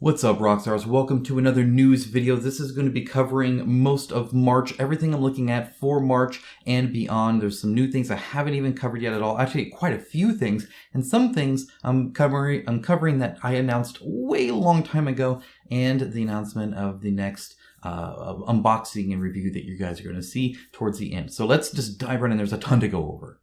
What's up, Rockstars? Welcome to another news video. This is going to be covering most of March, everything I'm looking at for March and beyond. There's some new things I haven't even covered yet at all. Actually, quite a few things, and some things I'm covering that I announced way long time ago, and the announcement of the next unboxing and review that you guys are going to see towards the end. So let's just dive right in. There's a ton to go over.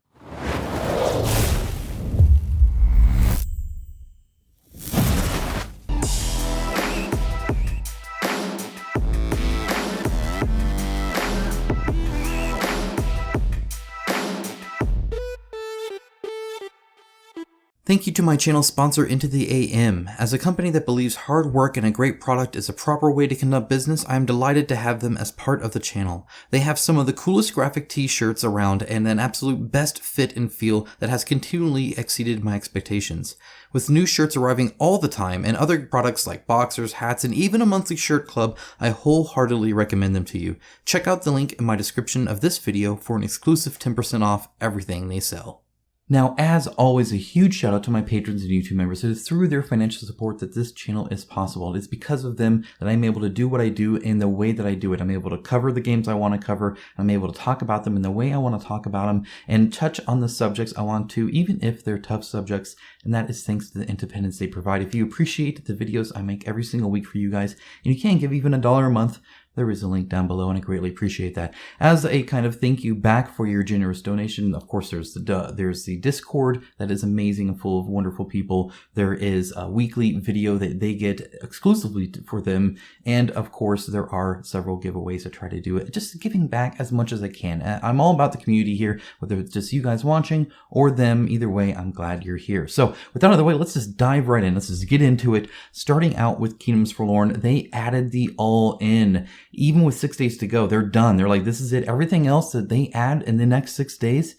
Thank you to my channel sponsor Into the AM. As a company that believes hard work and a great product is a proper way to conduct business, I am delighted to have them as part of the channel. They have some of the coolest graphic t-shirts around and an absolute best fit and feel that has continually exceeded my expectations. With new shirts arriving all the time and other products like boxers, hats, and even a monthly shirt club, I wholeheartedly recommend them to you. Check out the link in my description of this video for an exclusive 10% off everything they sell. Now, as always, a huge shout out to my patrons and YouTube members. It is through their financial support that this channel is possible. It's because of them that I'm able to do what I do in the way that I do it. I'm able to cover the games I want to cover. I'm able to talk about them in the way I want to talk about them and touch on the subjects I want to, even if they're tough subjects. And that is thanks to the independence they provide. If you appreciate the videos I make every single week for you guys, and you can give even $1 a month, there is a link down below, and I greatly appreciate that. As a kind of thank you back for your generous donation, of course, there's the Discord that is amazing and full of wonderful people. There is a weekly video that they get exclusively for them, and of course, there are several giveaways I try to do it. Just giving back as much as I can. I'm all about the community here, whether it's just you guys watching or them. Either way, I'm glad you're here. So, with that out of the way, let's just dive right in. Let's just get into it. Starting out with Kingdoms Forlorn, they added the all-in. Even with 6 days to go, they're done. They're like, this is it. Everything else that they add in the next 6 days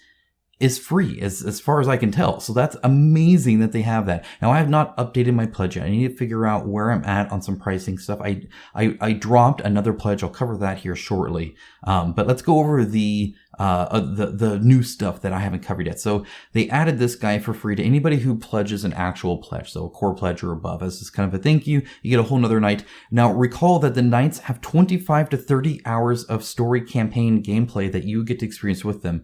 is free, as far as I can tell. So that's amazing that they have that. Now, I have not updated my pledge yet. I need to figure out where I'm at on some pricing stuff. I dropped another pledge. I'll cover that here shortly. But let's go over the new stuff that I haven't covered yet. So they added this guy for free to anybody who pledges an actual pledge. So a core pledge or above. As just kind of a thank you. You get a whole nother night. Now, recall that the nights have 25 to 30 hours of story campaign gameplay that you get to experience with them.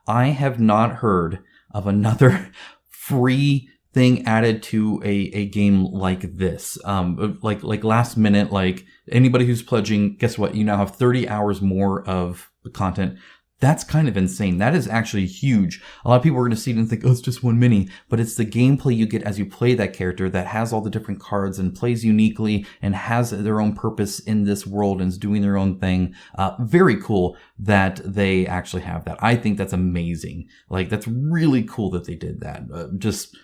I have not heard of another free thing added to a game like this. Like last minute, like anybody who's pledging, guess what? You now have 30 hours more of the content. That's kind of insane. That is actually huge. A lot of people are going to see it and think, oh, it's just one mini. But it's the gameplay you get as you play that character that has all the different cards and plays uniquely and has their own purpose in this world and is doing their own thing. Very cool that they actually have that. I think that's amazing. Like, that's really cool that they did that. Just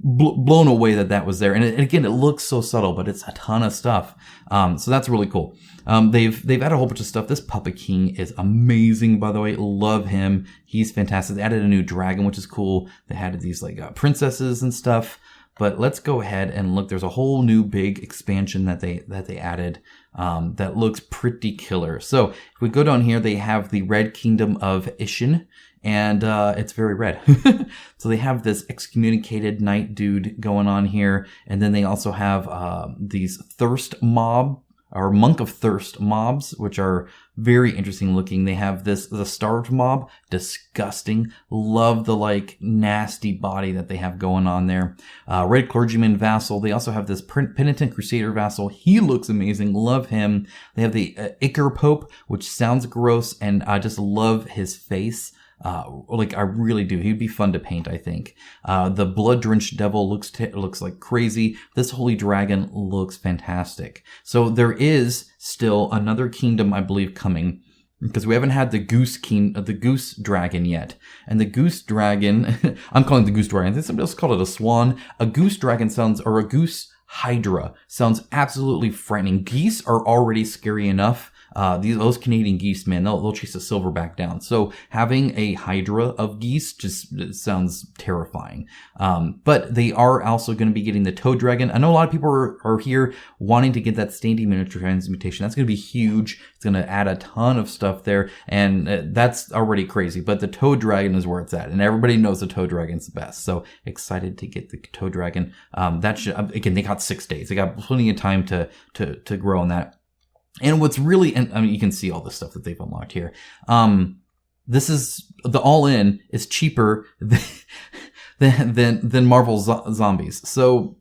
blown away that was there. And again, it looks so subtle, but it's a ton of stuff. So that's really cool. They've added a whole bunch of stuff. This Puppet King is amazing, by the way. Love him. He's fantastic. They added a new dragon, which is cool. They added these like princesses and stuff. But let's go ahead and look. There's a whole new big expansion that they added that looks pretty killer. So if we go down here, they have the Red Kingdom of Ishin. And it's very red. So they have this excommunicated knight dude going on here. And then they also have these thirst mob or monk of thirst mobs, which are very interesting looking. They have the starved mob, disgusting. Love the like nasty body that they have going on there. Red clergyman vassal. They also have this penitent crusader vassal. He looks amazing. Love him. They have the Ichor Pope, which sounds gross, and I just love his face. Like I really do. He'd be fun to paint, I think. The blood-drenched devil looks like crazy. This holy dragon looks fantastic. So there is still another kingdom, I believe, coming because we haven't had the goose dragon yet. And the goose dragon, I'm calling it the goose dragon. I think somebody else called it a swan. A goose dragon or a goose hydra sounds absolutely frightening. Geese are already scary enough. those Canadian geese, man, they'll chase a silverback down. So having a hydra of geese just sounds terrifying. But they are also going to be getting the toad dragon. I know a lot of people are here wanting to get that standing miniature transmutation. That's going to be huge. It's going to add a ton of stuff there, and that's already crazy. But the toad dragon is where it's at, and everybody knows the toad dragon's the best. So excited to get the toad dragon. That should, again, they got 6 days. They got plenty of time to grow on that. And what's really, and I mean, you can see all the stuff that they've unlocked here. This is the all-in is cheaper than Marvel Zombies. So,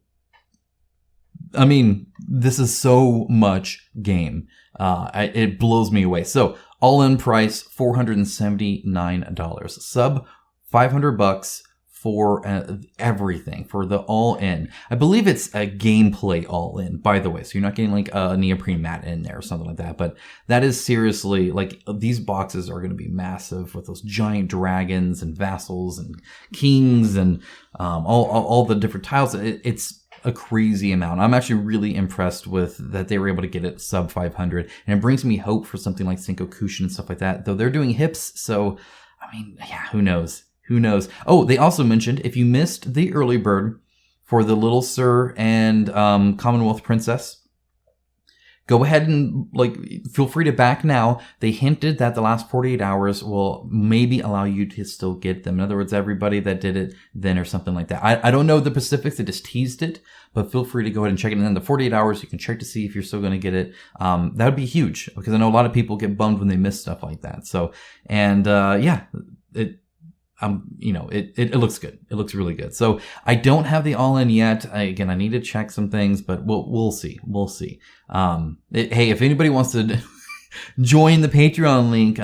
I mean, this is so much game. It blows me away. So, all-in price $479. Sub $500 for everything, for the all-in. I believe it's a gameplay all-in, by the way. So you're not getting like a neoprene mat in there or something like that. But that is seriously, like, these boxes are going to be massive with those giant dragons and vassals and kings and all the different tiles. It's a crazy amount. I'm actually really impressed with that they were able to get it sub 500. And it brings me hope for something like Senkokushin and stuff like that. Though they're doing hips, so, I mean, yeah, who knows? Who knows? Oh, they also mentioned if you missed the early bird for the Little Sir and Commonwealth Princess, go ahead and feel free to back now. They hinted that the last 48 hours will maybe allow you to still get them. In other words, everybody that did it then or something like that. I don't know the specifics. They just teased it, but feel free to go ahead and check it. And then the 48 hours, you can check to see if you're still going to get it. That would be huge because I know a lot of people get bummed when they miss stuff like that. So, and yeah, it looks good. It looks really good. So I don't have the all-in yet. I need to check some things, but we'll see. We'll see. Hey, if anybody wants to join the Patreon link,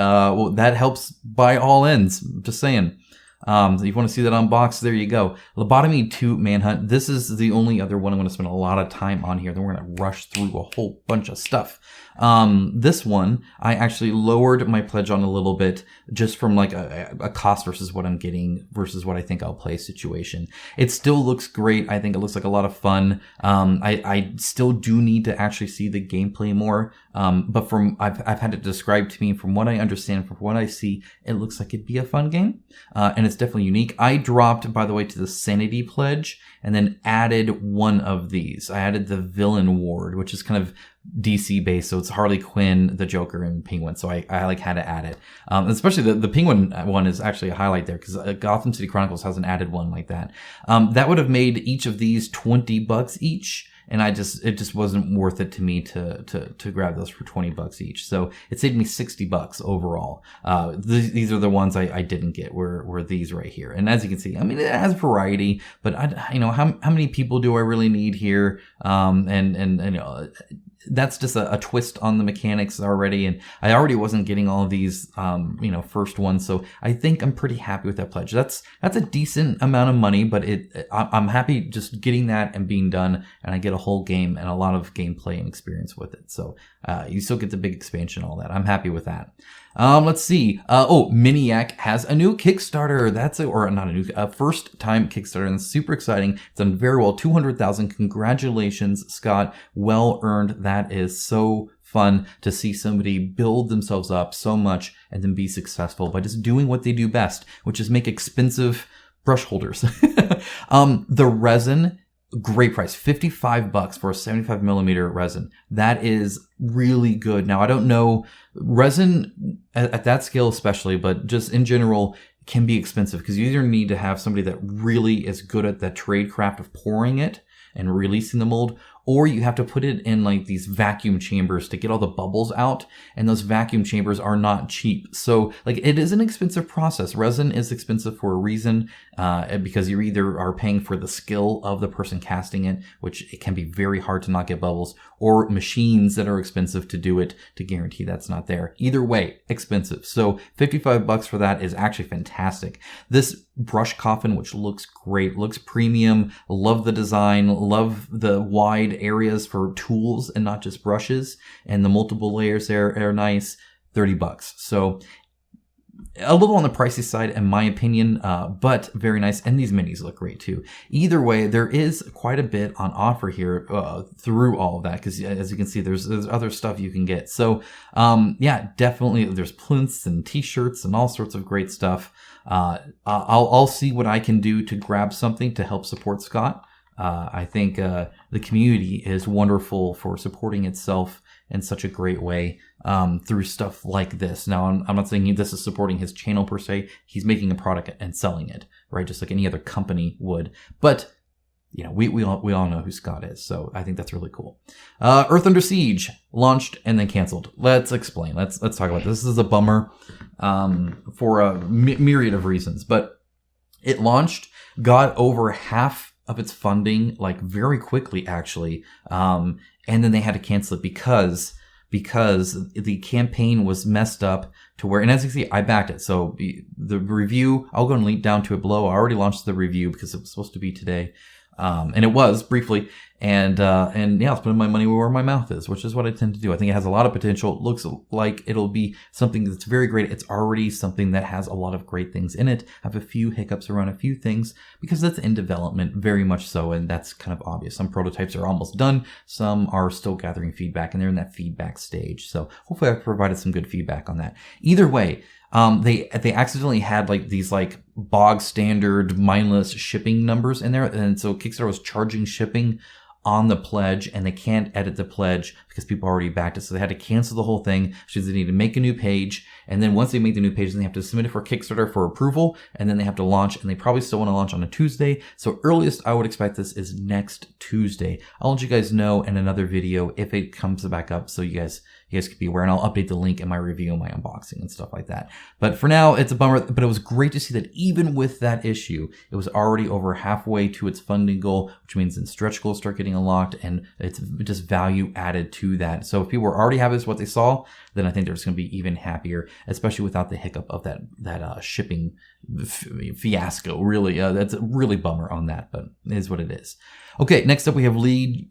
that helps buy all-ins. Just saying. If you want to see that unboxed, there you go. Lobotomy 2 Manhunt. This is the only other one I'm going to spend a lot of time on here. Then we're going to rush through a whole bunch of stuff. This one, I actually lowered my pledge on a little bit just from like a cost versus what I'm getting versus what I think I'll play situation. It still looks great. I think it looks like a lot of fun. I still do need to actually see the gameplay more. But I've had it described to me from what I understand, from what I see, it looks like it'd be a fun game. And it's definitely unique. I dropped, by the way, to the Sanity pledge and then added one of these. I added the Villain Ward, which is kind of DC based, so it's Harley Quinn, the Joker, and Penguin. So I had to add it. Especially the Penguin one is actually a highlight there because Gotham City Chronicles hasn't added one like that. That would have made each of these $20 each. And it just wasn't worth it to me to grab those for $20 each. So it saved me $60 overall. These are the ones I didn't get were these right here. And as you can see, I mean, it has variety, but how many people do I really need here? That's just a twist on the mechanics already. And I already wasn't getting all of these, first ones. So I think I'm pretty happy with that pledge. That's a decent amount of money, but I'm happy just getting that and being done. And I get a whole game and a lot of gameplay and experience with it. So, you still get the big expansion, all that. I'm happy with that. Let's see. Miniac has a new Kickstarter. A first time Kickstarter, and it's super exciting. It's done very well. 200,000. Congratulations, Scott. Well earned. That is so fun to see somebody build themselves up so much and then be successful by just doing what they do best, which is make expensive brush holders. The resin, great price, $55 for a 75mm resin. That is really good. Now, I don't know resin at that scale especially, but just in general can be expensive because you either need to have somebody that really is good at the trade craft of pouring it and releasing the mold, or you have to put it in like these vacuum chambers to get all the bubbles out. And those vacuum chambers are not cheap. So like it is an expensive process. Resin is expensive for a reason, because you either are paying for the skill of the person casting it, which it can be very hard to not get bubbles, or machines that are expensive to do it to guarantee that's not there. Either way, expensive. So $55 for that is actually fantastic. This brush coffin, which looks great, looks premium. Love the design, love the wide areas for tools and not just brushes, and the multiple layers there are nice. $30. So A little on the pricey side, in my opinion, but very nice. And these minis look great too. Either way, there is quite a bit on offer here through all of that, because as you can see, there's other stuff you can get. So yeah, definitely there's plinths and t-shirts and all sorts of great stuff. I'll see what I can do to grab something to help support Scott. I think the community is wonderful for supporting itself in such a great way through stuff like this. Now, I'm not saying this is supporting his channel per se. He's making a product and selling it, right? Just like any other company would. But you know, we all know who Scott is, so I think that's really cool. Earth Under Siege launched and then canceled. Let's explain. Let's talk about this. This is a bummer for a myriad of reasons, but it launched, got over half of its funding like very quickly actually, and then they had to cancel it because the campaign was messed up to where, and as you can see, I backed it. So the review, I'll go and link down to it below. I already launched the review because it was supposed to be today. And it was briefly, and yeah, I was putting my money where my mouth is, which is what I tend to do. I think it has a lot of potential. It looks like it'll be something that's very great. It's already something that has a lot of great things in it. I have a few hiccups around a few things because that's in development, very much so, and that's kind of obvious. Some prototypes are almost done. Some are still gathering feedback, and they're in that feedback stage. So hopefully I've provided some good feedback on that. Either way, they accidentally had like these like bog standard mindless shipping numbers in there, and so Kickstarter was charging shipping on the pledge, and they can't edit the pledge because people already backed it, so they had to cancel the whole thing. So they need to make a new page, and then once they make the new page, then they have to submit it for Kickstarter for approval, and then they have to launch, and they probably still want to launch on a Tuesday. So earliest I would expect this is next Tuesday. I'll let you guys know in another video if it comes back up, so you guys could be aware, and I'll update the link in my review and my unboxing and stuff like that. But for now, it's a bummer, but it was great to see that even with that issue, it was already over halfway to its funding goal, which means then stretch goals start getting unlocked, and it's just value added to that. So if people were already happy with what they saw, then I think they're just going to be even happier, especially without the hiccup of that shipping fiasco. Really, that's a really bummer on that, but it is what it is. Okay, next up we have League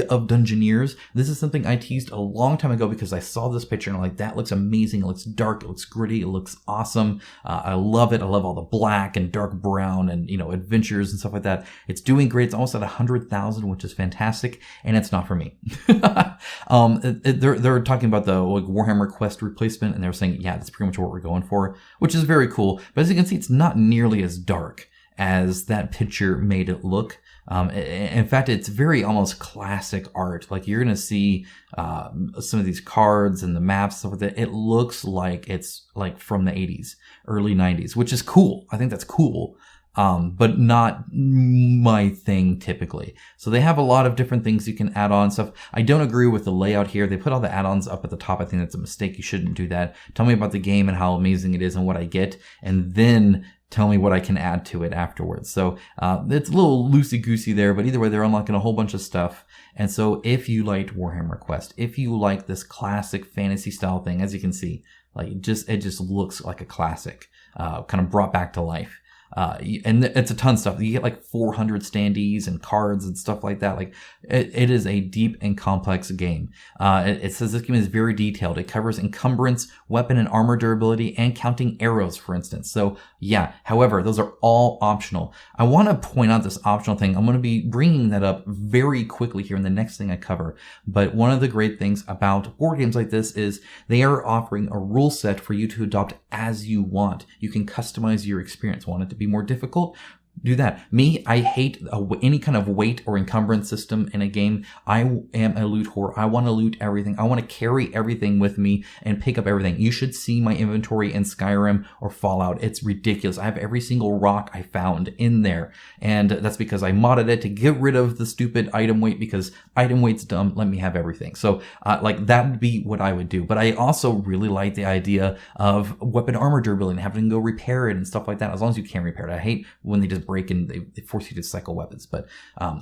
of Dungeoneers. This is something I teased a long time ago because I saw this picture and I'm like, that looks amazing. It looks dark, it looks gritty, it looks awesome. I love it. I love all the black and dark brown and, you know, adventures and stuff like that. It's doing great. It's almost at 100,000, which is fantastic, and it's not for me. They're talking about the like Warhammer Quest replacement, and they're saying, yeah, that's pretty much what we're going for, which is very cool. But as you can see, it's not nearly as dark as that picture made it look. In fact, it's very almost classic art. Like you're going to see some of these cards and the maps, stuff like that. It looks like it's like from the 80s, early 90s, which is cool. I think that's cool. But not my thing typically. So they have a lot of different things you can add on stuff. I don't agree with the layout here. They put all the add-ons up at the top. I think that's a mistake. You shouldn't do that. Tell me about the game and how amazing it is and what I get, and then tell me what I can add to it afterwards. So it's a little loosey-goosey there, but either way, they're unlocking a whole bunch of stuff. And so if you liked Warhammer Quest, if you like this classic fantasy style thing, as you can see, like it just looks like a classic, kind of brought back to life. And it's a ton of stuff. You get like 400 standees and cards and stuff like that. Like it is a deep and complex game. It says this game is very detailed. It covers encumbrance, weapon and armor durability, and counting arrows, for instance. So yeah, however, those are all optional. I want to point out this optional thing. I'm going to be bringing that up very quickly here in the next thing I cover. But one of the great things about board games like this is they are offering a rule set for you to adopt as you want. You can customize your experience. Want it to be more difficult? Do that. Me, I hate any kind of weight or encumbrance system in a game. I am a loot whore. I want to loot everything. I want to carry everything with me and pick up everything. You should see my inventory in Skyrim or Fallout. It's ridiculous. I have every single rock I found in there. And that's because I modded it to get rid of the stupid item weight, because item weight's dumb. Let me have everything. So like that would be what I would do. But I also really like the idea of weapon armor durability and having to go repair it and stuff like that, as long as you can repair it. I hate when they just break and they force you to cycle weapons, but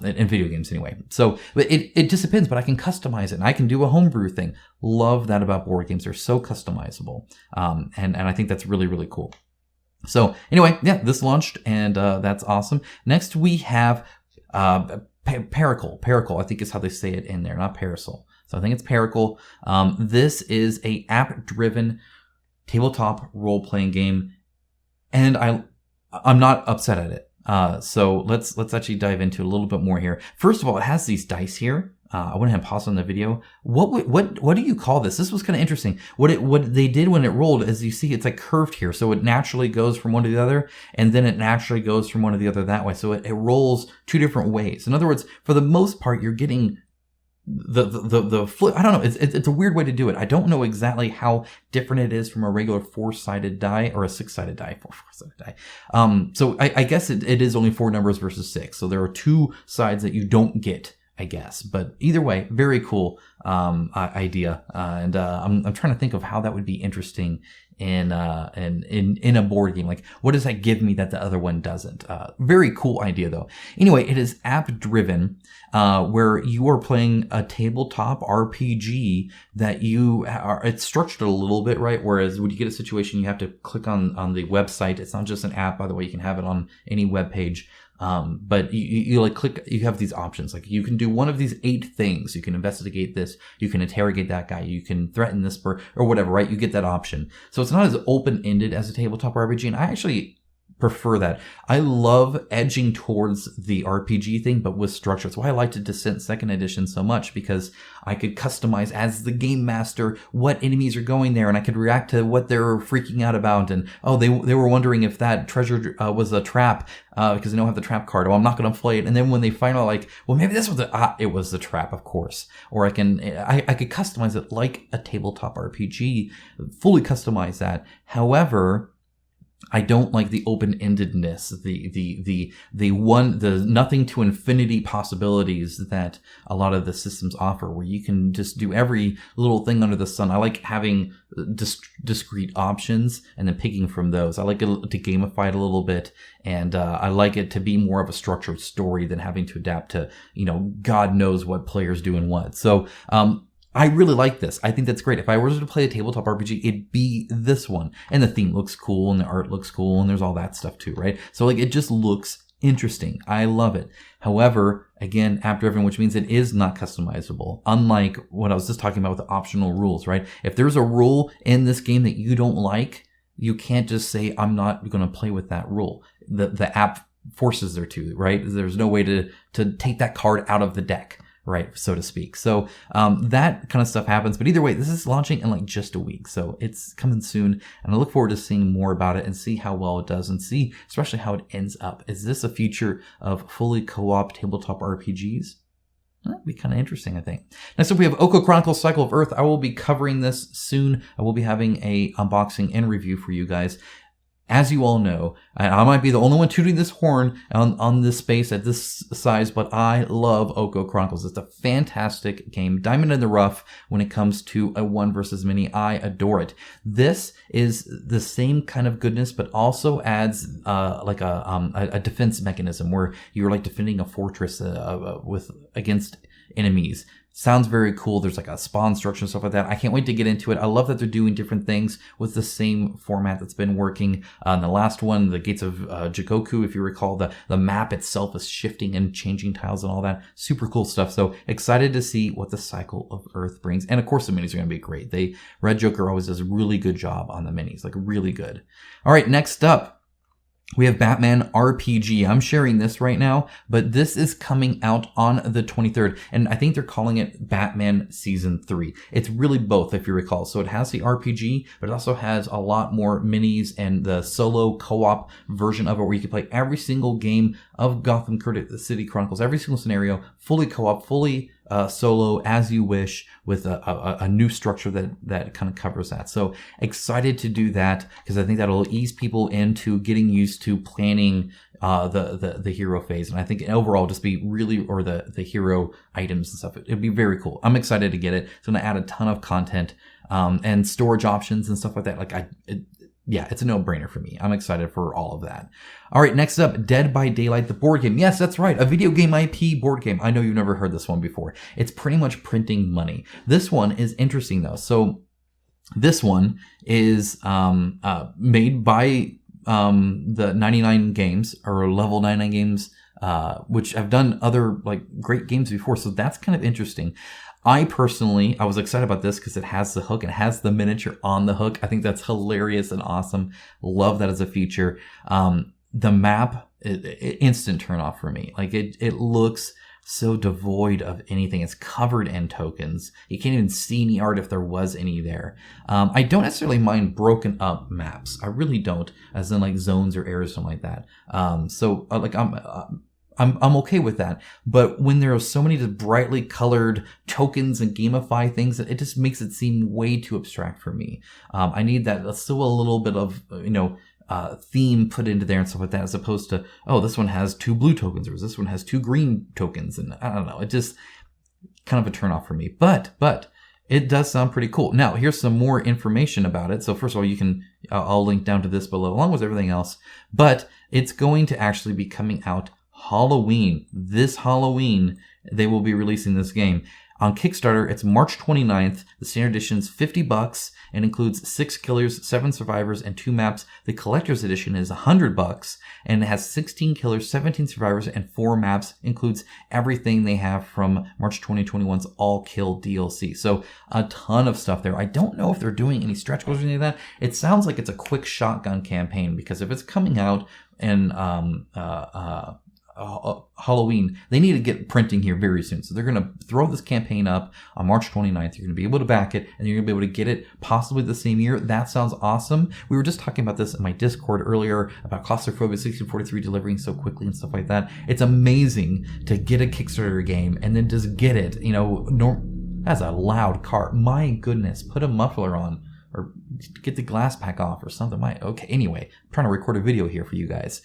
in video games anyway. So it just depends, but I can customize it and I can do a homebrew thing. Love that about board games. They're so customizable. And I think that's really, really cool. So anyway, yeah, this launched and that's awesome. Next we have Pericle. Pericle, I think is how they say it in there, not Parasol. So I think it's Pericle. This is a app-driven tabletop role-playing game, and I'm not upset at it. So let's actually dive into a little bit more here. First of all, it has these dice here. I went ahead and paused on the video. What do you call this? This was kind of interesting. What they did when it rolled, as you see, it's like curved here, so it naturally goes from one to the other, and then it naturally goes from one to the other that way. So it rolls two different ways. In other words, for the most part, you're getting the flip. I don't know. It's a weird way to do it. I don't know exactly how different it is from a regular 4-sided die or a 6-sided die. Four-sided die. So I guess it is only 4 numbers versus 6. So there are 2 sides that you don't get, I guess. But either way, very cool idea. And I'm trying to think of how that would be interesting in a board game. Like, what does that give me that the other one doesn't? Very cool idea though. Anyway, it is app driven, where you are playing a tabletop RPG that it's structured a little bit, right? Whereas when you get a situation, you have to click on the website. It's not just an app, by the way. You can have it on any web page. But you like click, you have these options. Like, you can do one of these 8 things. You can investigate this, you can interrogate that guy, you can threaten this person, or whatever, right? You get that option. So it's not as open-ended as a tabletop RPG, and I actually prefer that. I love edging towards the RPG thing, but with structure. That's why I liked Descent 2nd Edition so much, because I could customize as the game master what enemies are going there, and I could react to what they're freaking out about. And they were wondering if that treasure was a trap, because they don't have the trap card. Oh, I'm not going to play it. And then when they find out, like, well, maybe this was it was the trap, of course. Or I could customize it like a tabletop RPG, fully customize that. However, I don't like the open-endedness, the nothing to infinity possibilities that a lot of the systems offer, where you can just do every little thing under the sun. I like having discrete options and then picking from those. I like it to gamify it a little bit, and I like it to be more of a structured story than having to adapt to, God knows what players do and what. So, I really like this. I think that's great. If I were to play a tabletop RPG, it'd be this one. And the theme looks cool, and the art looks cool, and there's all that stuff too, right? So like, it just looks interesting. I love it. However, again, app driven, which means it is not customizable. Unlike what I was just talking about with the optional rules, right? If there's a rule in this game that you don't like, you can't just say, I'm not going to play with that rule. The app forces there to, right? There's no way to take that card out of the deck, right, so to speak. So that kind of stuff happens. But either way, this is launching in like just a week. So it's coming soon. And I look forward to seeing more about it and see how well it does, and see especially how it ends up. Is this a future of fully co-op tabletop RPGs? That'd be kind of interesting, I think. Next up, we have Okko Chronicles Cycle of Earth. I will be covering this soon. I will be having a unboxing and review for you guys. As you all know, I might be the only one tooting this horn on this space at this size, but I love Okko Chronicles. It's a fantastic game, diamond in the rough when it comes to a 1 versus many. I adore it. This is the same kind of goodness, but also adds like a defense mechanism where you're like defending a fortress against enemies. Sounds very cool. There's like a spawn structure and stuff like that. I can't wait to get into it. I love that they're doing different things with the same format that's been working. In the last one, the Gates of Jikoku, if you recall, the map itself is shifting and changing tiles and all that. Super cool stuff. So excited to see what the Cycle of Earth brings. And of course, the minis are going to be great. Red Joker always does a really good job on the minis, like really good. All right, next up, we have Batman RPG. I'm sharing this right now, but this is coming out on the 23rd, and I think they're calling it Batman Season 3. It's really both, if you recall. So it has the RPG, but it also has a lot more minis and the solo co-op version of it, where you can play every single game of Gotham City Chronicles, every single scenario, fully co-op, fully solo, as you wish, with a new structure that kind of covers that. So excited to do that, because I think that'll ease people into getting used to planning the hero phase, and I think overall just be really, or the hero items and stuff. It'd be very cool. I'm excited to get it. It's going to add a ton of content and storage options and stuff like that. Yeah, it's a no-brainer for me. I'm excited for all of that. All right, next up, Dead by Daylight, the board game. Yes, that's right, a video game IP board game. I know you've never heard this one before. It's pretty much printing money. This one is interesting, though. So this one is made by the 99 Games, or Level 99 Games which I've done other like great games before. So that's kind of interesting. I was excited about this because it has the hook. It has the miniature on the hook. I think that's hilarious and awesome. Love that as a feature. The map, instant turn off for me. Like it looks so devoid of anything. It's covered in tokens. You can't even see any art if there was any there. I don't necessarily mind broken up maps. I really don't, as in like zones or areas, something like that. I'm okay with that. But when there are so many just brightly colored tokens and gamify things, it just makes it seem way too abstract for me. I need that still a little bit of, theme put into there and stuff like that, as opposed to, oh, this one has 2 blue tokens, or this one has 2 green tokens. And I don't know, it just kind of a turn off for me. But it does sound pretty cool. Now, here's some more information about it. So first of all, I'll link down to this below along with everything else, but it's going to actually be coming out Halloween. This Halloween, they will be releasing this game. On Kickstarter, it's March 29th. The standard edition's $50 and includes 6 killers, 7 survivors, and 2 maps. The collector's edition is $100 and it has 16 killers, 17 survivors, and 4 maps. Includes everything they have from March 2021's All Kill DLC. So a ton of stuff there. I don't know if they're doing any stretch goals or anything like that. It sounds like it's a quick shotgun campaign, because if it's coming out in Halloween, they need to get printing here very soon. So they're going to throw this campaign up on March 29th. You're going to be able to back it, and you're going to be able to get it possibly the same year. That sounds awesome. We were just talking about this in my Discord earlier about Claustrophobia 1643 delivering so quickly and stuff like that. It's amazing to get a Kickstarter game and then just get it. That's a loud car. My goodness, put a muffler on or get the glass pack off or something. Okay, anyway, I'm trying to record a video here for you guys.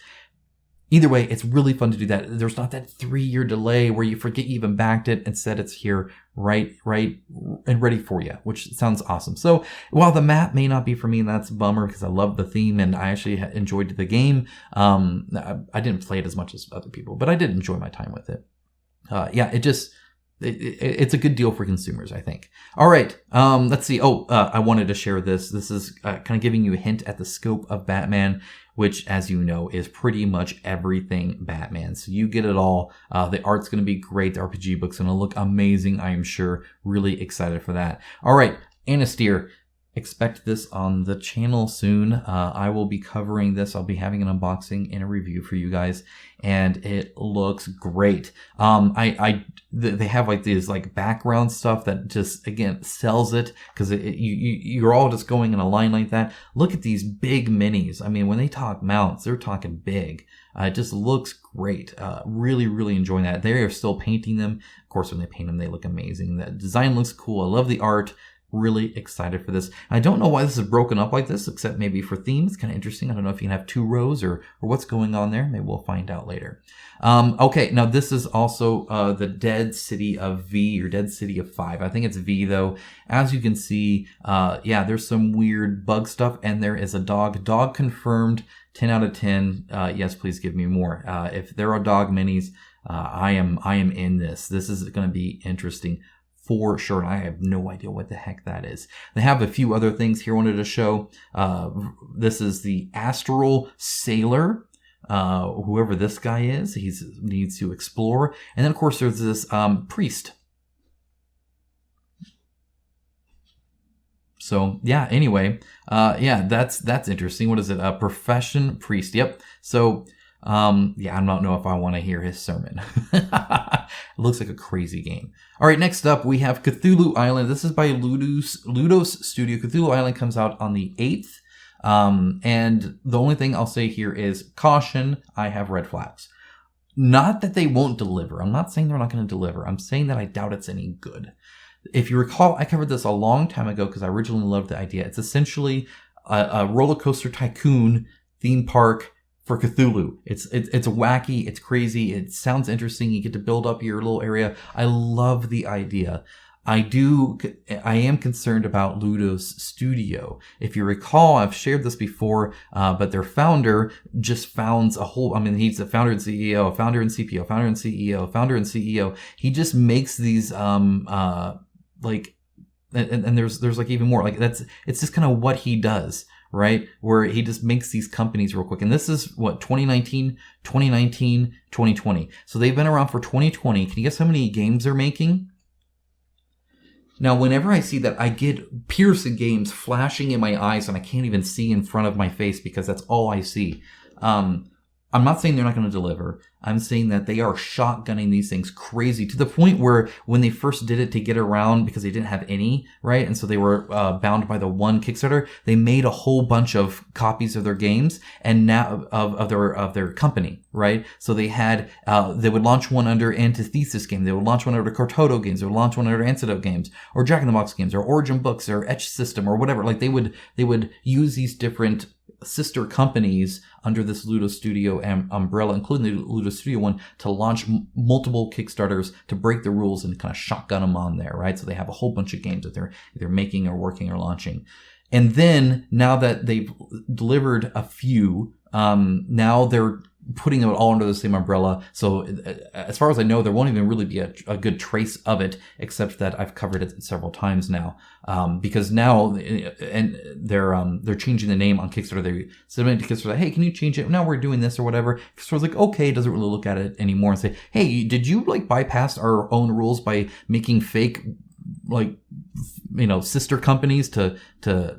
Either way, it's really fun to do that. There's not that 3-year delay where you forget you even backed it. Instead, it's here right and ready for you, which sounds awesome. So while the map may not be for me, and that's a bummer because I love the theme and I actually enjoyed the game. I didn't play it as much as other people, but I did enjoy my time with it. It's a good deal for consumers, I think. All right, let's see. I wanted to share this. This is kind of giving you a hint at the scope of Batman, which, as you know, is pretty much everything Batman. So you get it all. The art's going to be great. The RPG book's going to look amazing, I am sure. Really excited for that. All right, Anastyr. Expect this on the channel soon. I will be covering this. I'll be having an unboxing and a review for you guys, and it looks great. They have like these like background stuff that just again sells it, because you're all just going in a line like that. Look at these big minis. I mean, when they talk mounts, they're talking big. It just looks great. Really, really enjoying that. They are still painting them. Of course, when they paint them, they look amazing. The design looks cool. I love the art. Really excited for this. I don't know why this is broken up like this, except maybe for themes. Kind of interesting. I don't know if you can have 2 rows or what's going on there. Maybe we'll find out later. Okay, now this is also the Dead City of V, or Dead City of 5. I think it's V though. As you can see, there's some weird bug stuff, and there is a dog. Dog confirmed. 10 out of 10. Yes, please give me more. If there are dog minis, I am in this. This is going to be interesting for sure. I have no idea what the heck that is. They have a few other things here I wanted to show. This is the Astral Sailor. Whoever this guy is, he needs to explore. And then, of course, there's this priest. So, yeah, anyway, that's interesting. What is it? A profession priest. Yep. So, I don't know if I want to hear his sermon. It looks like a crazy game. All right, next up we have Cthulhu Island. This is by Ludos Studio. Cthulhu Island comes out on the 8th. And the only thing I'll say here is caution, I have red flags. Not that they won't deliver. I'm not saying they're not going to deliver. I'm saying that I doubt it's any good. If you recall, I covered this a long time ago because I originally loved the idea. It's essentially a roller coaster tycoon theme park for Cthulhu. It's wacky, it's crazy, it sounds interesting. You get to build up your little area. I love the idea. I am concerned about Ludos Studio. If you recall, I've shared this before, but their founder just founds he's the founder and CEO, founder and CPO, founder and CEO, founder and CEO. He just makes these, and there's like even more, like it's just kind of what he does. right? Where he just makes these companies real quick. And this is what, 2019, 2020. So they've been around for 2020. Can you guess how many games they're making? Now, whenever I see that, I get Pearson games flashing in my eyes and I can't even see in front of my face because that's all I see. I'm not saying they're not going to deliver. I'm saying that they are shotgunning these things crazy to the point where when they first did it to get around, because they didn't have any, right? And so they were bound by the one Kickstarter. They made a whole bunch of copies of their games and now of their company, right? So they had, they would launch one under Antithesis game. They would launch one under Cortodo games. They would launch one under Antidote games or Jack in the Box games or Origin Books or Etch System or whatever. Like they would use these different sister companies under this Ludo Studio umbrella, including the Ludo Studio one, to launch multiple Kickstarters to break the rules and kind of shotgun them on there, right? So they have a whole bunch of games that they're either making or working or launching. And then now that they've delivered a few, now they're putting it all under the same umbrella. So as far as I know, there won't even really be a good trace of it, except that I've covered it several times now. Because now, and they're changing the name on Kickstarter. They submit to Kickstarter, hey, can you change it? Now we're doing this or whatever. Kickstarter's like, okay, doesn't really look at it anymore and say, hey, did you like bypass our own rules by making fake, like, you know, sister companies to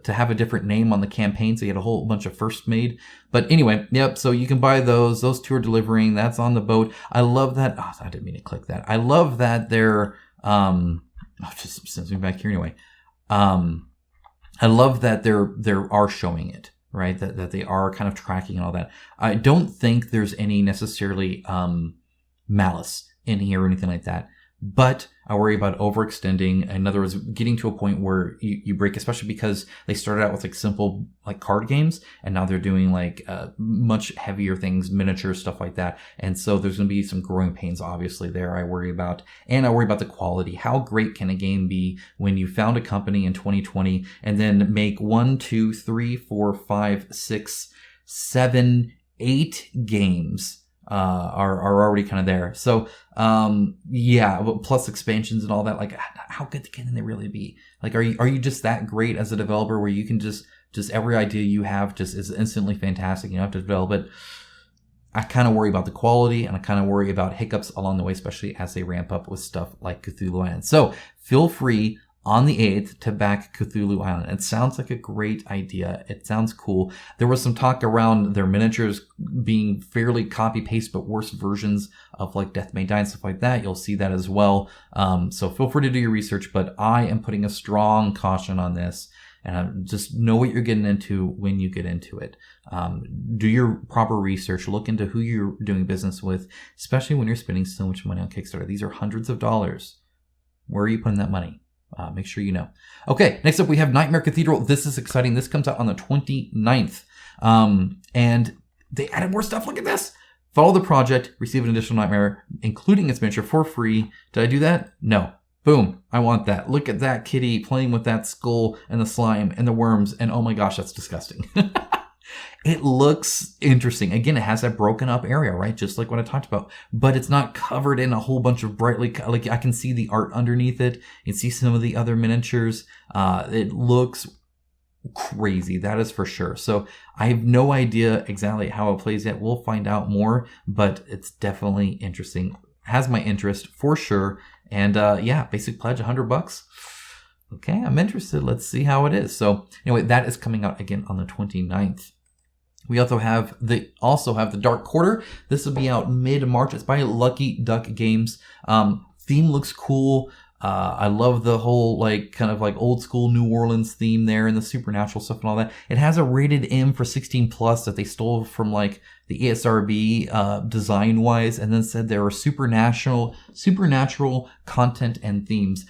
have a different name on the campaign? So you had a whole bunch of firsts made. But anyway, yep. So you can buy those. Those two are delivering. That's on the boat. I love that. Oh, I didn't mean to click that. I love that they're, just sends me back here anyway. I love that they are showing it, right? That they are kind of tracking and all that. I don't think there's any necessarily, malice in here or anything like that. But I worry about overextending. In other words, getting to a point where you break, especially because they started out with like simple like card games and now they're doing like much heavier things, miniature stuff like that. And so there's going to be some growing pains obviously there I worry about. And I worry about the quality. How great can a game be when you found a company in 2020 and then make 1, 2, 3, 4, 5, 6, 7, 8 games are already kind of there. So, yeah, plus expansions and all that. Like, how good can they really be? Like, are you just that great as a developer where you can just every idea you have just is instantly fantastic? You don't have to develop it. I kind of worry about the quality and I kind of worry about hiccups along the way, especially as they ramp up with stuff like Cthulhu Island. So feel free on the 8th to back Cthulhu Island. It sounds like a great idea. It sounds cool. There was some talk around their miniatures being fairly copy-paste, but worse versions of like Death May Die and stuff like that. You'll see that as well. So feel free to do your research, but I am putting a strong caution on this. And just know what you're getting into when you get into it. Do your proper research. Look into who you're doing business with, especially when you're spending so much money on Kickstarter. These are hundreds of dollars. Where are you putting that money? Make sure you know. Okay, next up we have Nightmare Cathedral. This is exciting. This comes out on the 29th. And they added more stuff. Look at this. Follow the project, receive an additional Nightmare, including its miniature for free. Did I do that? No. Boom. I want that. Look at that kitty playing with that skull and the slime and the worms. And oh my gosh, that's disgusting. It looks interesting. Again, it has that broken up area, right? Just like what I talked about, but it's not covered in a whole bunch of brightly, like I can see the art underneath it. You can see some of the other miniatures. It looks crazy. That is for sure. So I have no idea exactly how it plays yet. We'll find out more, but it's definitely interesting. Has my interest for sure. And, yeah, basic pledge, $100. Okay. I'm interested. Let's see how it is. So anyway, that is coming out again on the 29th. We also have the Dark Quarter. This will be out mid-March. It's by Lucky Duck Games. Theme looks cool. I love the whole like kind of like old school New Orleans theme there and the supernatural stuff and all that. It has a rated M for 16 plus that they stole from like the ESRB design wise, and then said there are supernatural content and themes.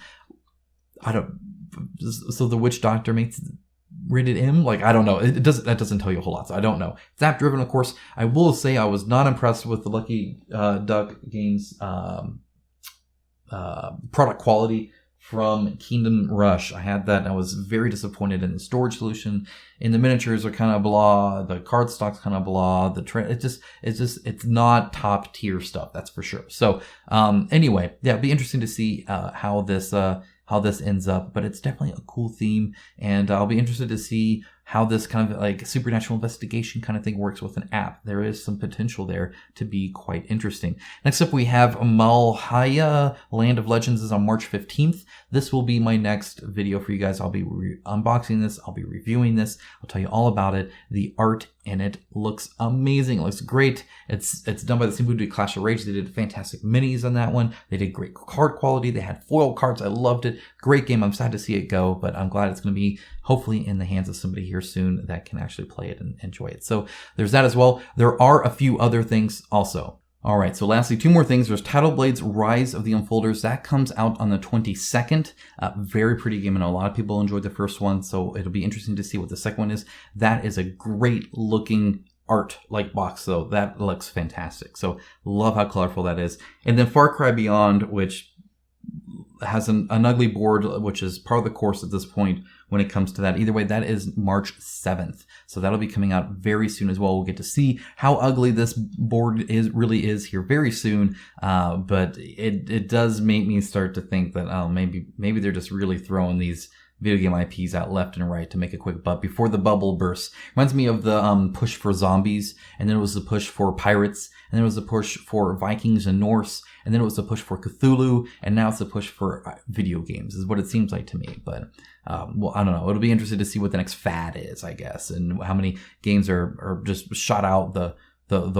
So the witch doctor makes rated M? Like, I don't know. That doesn't tell you a whole lot, so I don't know. It's app driven, of course. I will say I was not impressed with the Lucky Duck Games product quality from Kingdom Rush. I had that and I was very disappointed in the storage solution. And the miniatures are kind of blah. The card stock's kind of blah. It's not top tier stuff, that's for sure. So anyway, yeah, it'll be interesting to see how this ends up, but it's definitely a cool theme, and I'll be interested to see how this kind of like supernatural investigation kind of thing works with an app. There is some potential there to be quite interesting. Next up, we have Malhya, Land of Legends is on March 15th. This will be my next video for you guys. I'll be unboxing this. I'll be reviewing this. I'll tell you all about it. The art in it looks amazing. It looks great. It's done by the same people who did Clash of Rage. They did fantastic minis on that one. They did great card quality. They had foil cards. I loved it. Great game. I'm sad to see it go, but I'm glad it's going to be hopefully in the hands of somebody here soon that can actually play it and enjoy it. So there's that as well. There are a few other things also. All right, so lastly, 2 more things. There's Tidal Blades Rise of the Unfolders. That comes out on the 22nd. Very pretty game. I know a lot of people enjoyed the first one, so it'll be interesting to see what the second one is. That is a great looking art like box, though. That looks fantastic. So love how colorful that is. And then Far Cry Beyond, which has an ugly board, which is part of the course at this point when it comes to that. Either way, that is March 7th. So that'll be coming out very soon as well. We'll get to see how ugly this board really is here very soon. But it does make me start to think that, oh, maybe they're just really throwing these video game IPs out left and right to make a quick buck before the bubble bursts. Reminds me of the push for zombies, and then it was the push for pirates, and then it was the push for Vikings and Norse, and then it was the push for Cthulhu, and now it's the push for video games, is what it seems like to me. But, well, I don't know. It'll be interesting to see what the next fad is, I guess, and how many games are just shot out the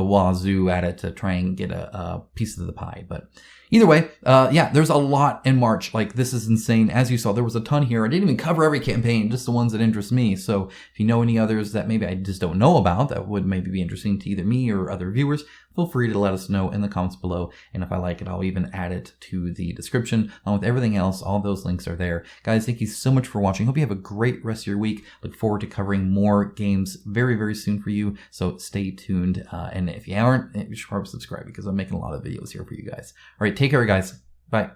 wazoo at it to try and get a piece of the pie. But either way, yeah, there's a lot in March. Like, this is insane. As you saw, there was a ton here. I didn't even cover every campaign, just the ones that interest me. So if you know any others that maybe I just don't know about that would maybe be interesting to either me or other viewers, feel free to let us know in the comments below. And if I like it, I'll even add it to the description along with everything else. All those links are there. Guys, thank you so much for watching. Hope you have a great rest of your week. Look forward to covering more games very, very soon for you. So stay tuned. And if you aren't, you should probably subscribe because I'm making a lot of videos here for you guys. All right, take care, guys. Bye.